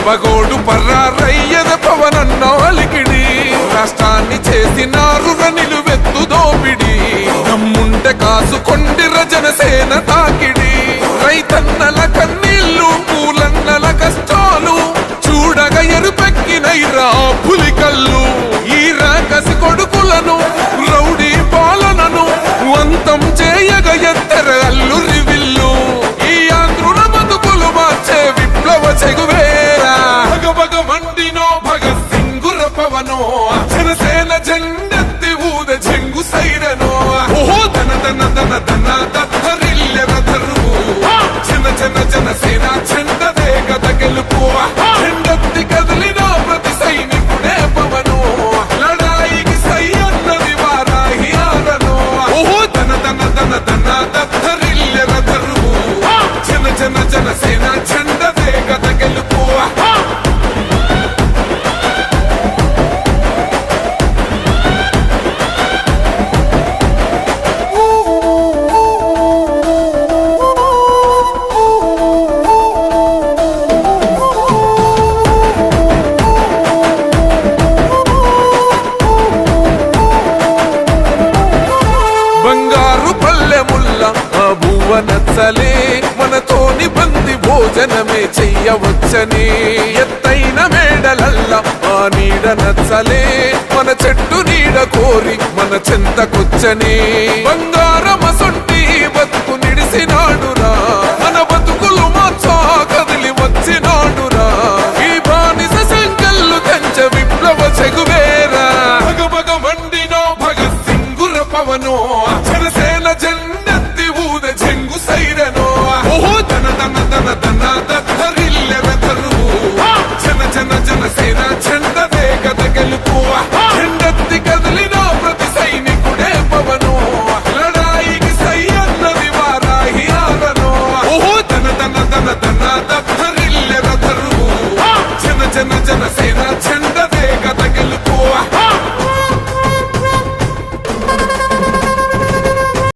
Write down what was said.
పగోడు పర్రారయ్యద పవనన్న అలికిడి రాష్ట్రాన్ని చేసినారు నిలువెత్తు దోపిడి దమ్ముంటే కాసుకొండిర జనసేన తాకిడి రైతన్నల కన్నీళ్లు పూలన్నల కష్టాలు చూడగ ఎరుపెక్కినైరా పులికల్లు ఈ రాకసి కొడుకులను రౌడీ పాలనను అంతం చేయగ ఎత్తర అల్లురి విల్లు ఈ ఆంధ్రుల బతుకులు మార్చే విప్లవ చెగువేరా భగభగ మండినో భగత్ సింగుర పవనో జనసేన జెండెత్తి ఊద చెంగు సైరనో ఓహో దన దన దన దన దత్తరిల్లె రథరువు జన జన జనసేన చెండదే గద గెలుపు చెండెత్తి కదిలిన ప్రతి సైనికుడే పవనో లడాయికి సై అన్నది వారాహి ఆరనో ఓహో దన దన దన దన దత్తరిల్లె రథరువు జన జన జనసేన చెండదే గద గెలుపు బంగారు పల్లెముల్ల ఆ భువ నచ్చలే మనతోని బంది భోజనమే చెయ్యవచ్చని ఎత్తైన మేడలల్ల ఆ నీడ నచ్చలే మన చెట్టు నీడ కోరి మన చెంతకొచ్చని బంగారమసొంటి బతుకు నిడిసినాడు